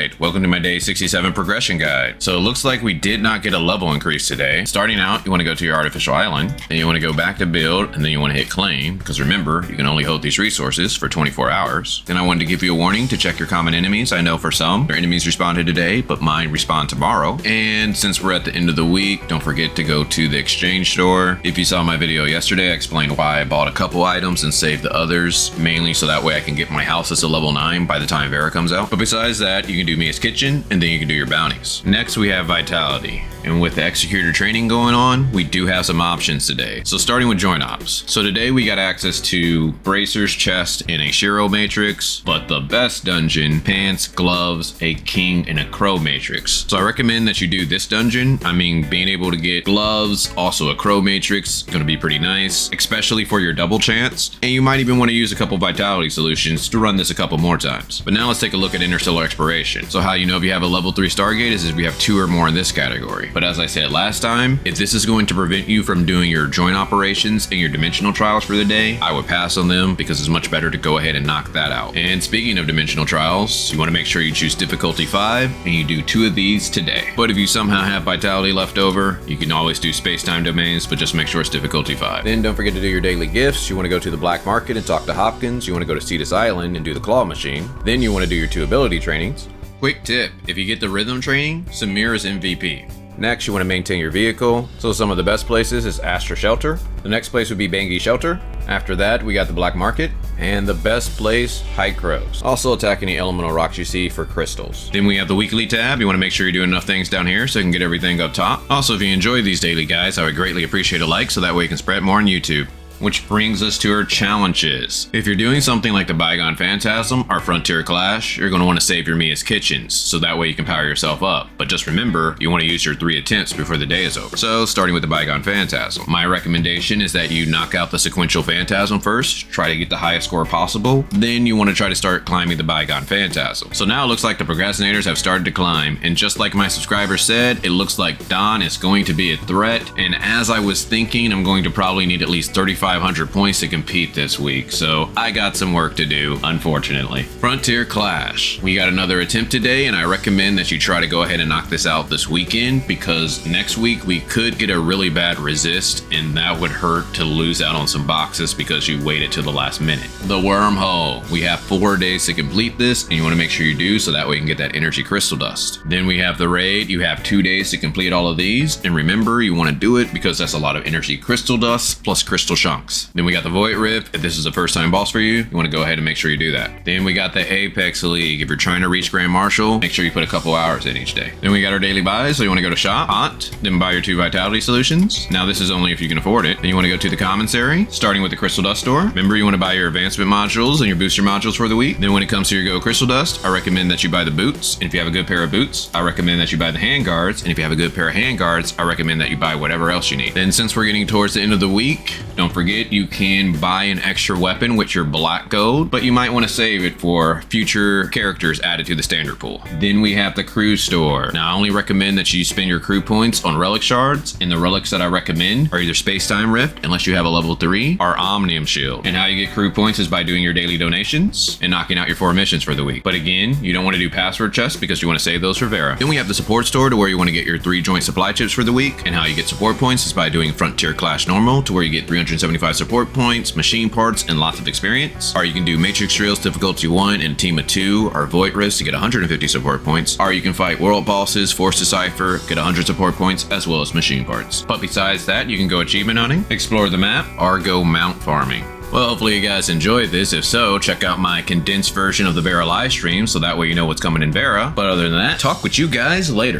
Alright, welcome to my day 67 progression guide. So it looks like we did not get a level increase today. Starting out, you want to go to your artificial island, then you want to go back to build, and then you want to hit claim, because remember, you can only hold these resources for 24 hours. Then I wanted to give you a warning to check your common enemies. I know for some, their enemies responded today, but mine respond tomorrow. And since we're at the end of the week, don't forget to go to the exchange store. If you saw my video yesterday, I explained why I bought a couple items and saved the others, mainly so that way I can get my house as a level 9 by the time Vera comes out. But besides that, you can do Mia's kitchen, and then you can do your bounties. Next, we have vitality. And with the executor training going on, we do have some options today. So starting with joint ops. So today we got access to bracers, chest, and a Shiro matrix, but the best dungeon, pants, gloves, a king, and a crow matrix. So I recommend that you do this dungeon. I mean, being able to get gloves, also a crow matrix, gonna be pretty nice, especially for your double chance. And you might even want to use a couple vitality solutions to run this a couple more times. But now let's take a look at interstellar exploration. So how you know if you have a level 3 Stargate is if we have 2 or more in this category. But as I said last time, if this is going to prevent you from doing your joint operations and your dimensional trials for the day, I would pass on them because it's much better to go ahead and knock that out. And speaking of dimensional trials, you want to make sure you choose difficulty 5 and you do 2 of these today. But if you somehow have vitality left over, you can always do space-time domains, but just make sure it's difficulty 5. Then don't forget to do your daily gifts. You want to go to the black market and talk to Hopkins. You want to go to Cetus Island and do the claw machine. Then you want to do your 2 ability trainings. Quick tip, if you get the rhythm training, Samir is MVP. Next, you want to maintain your vehicle. So some of the best places is Astra Shelter. The next place would be Bangi Shelter. After that, we got the Black Market. And the best place, High Crows. Also attack any elemental rocks you see for crystals. Then we have the weekly tab. You want to make sure you're doing enough things down here so you can get everything up top. Also, if you enjoy these daily guides, I would greatly appreciate a like so that way you can spread more on YouTube. Which brings us to our challenges. If you're doing something like the Bygone Phantasm or Frontier Clash, you're going to want to save your Mia's kitchens, so that way you can power yourself up. But just remember, you want to use your 3 attempts before the day is over. So starting with the Bygone Phantasm, my recommendation is that you knock out the sequential Phantasm first, try to get the highest score possible, then you want to try to start climbing the Bygone Phantasm. So now it looks like the procrastinators have started to climb, and just like my subscriber said, it looks like Dawn is going to be a threat, and as I was thinking, I'm going to probably need at least 3500 points to compete this week, so I got some work to do, unfortunately. Frontier Clash. We got another attempt today, and I recommend that you try to go ahead and knock this out this weekend, because next week we could get a really bad resist, and that would hurt to lose out on some boxes because you waited till the last minute. The Wormhole. We have 4 days to complete this, and you want to make sure you do so that way you can get that energy crystal dust. Then we have the Raid. You have 2 days to complete all of these, and remember, you want to do it because that's a lot of energy crystal dust plus crystal chunks. Then we got the Void Rift. If this is a first time boss for you, you want to go ahead and make sure you do that. Then we got the Apex League. If you're trying to reach Grand Marshal, make sure you put a couple hours in each day. Then we got our daily buys. So you want to go to shop, hot, then buy your 2 vitality solutions. Now this is only if you can afford it. Then you want to go to the Commissary, starting with the Crystal Dust store. Remember, you want to buy your advancement modules and your booster modules for the week. Then when it comes to your Go Crystal Dust, I recommend that you buy the boots. And if you have a good pair of boots, I recommend that you buy the hand guards. And if you have a good pair of hand guards, I recommend that you buy whatever else you need. Then since we're getting towards the end of the week, don't forget you can buy an extra weapon with your black gold, but you might want to save it for future characters added to the standard pool. Then we have the crew store. Now I only recommend that you spend your crew points on relic shards, and the relics that I recommend are either Space-Time Rift, unless you have a level 3, or Omnium Shield. And how you get crew points is by doing your daily donations and knocking out your 4 missions for the week. But again, you don't want to do password chests because you want to save those for Vera. Then we have the support store to where you want to get your 3 joint supply chips for the week, and how you get support points is by doing Frontier Clash Normal to where you get 375 support points, machine parts, and lots of experience. Or you can do Matrix Drills difficulty 1 and a team of 2, or Void Rifts to get 150 support points. Or you can fight world bosses, Force Decipher, get 100 support points, as well as machine parts. But besides that, you can go achievement hunting, explore the map, or go mount farming. Well, hopefully you guys enjoyed this. If so, check out my condensed version of the Vera live stream so that way you know what's coming in Vera. But other than that, talk with you guys later.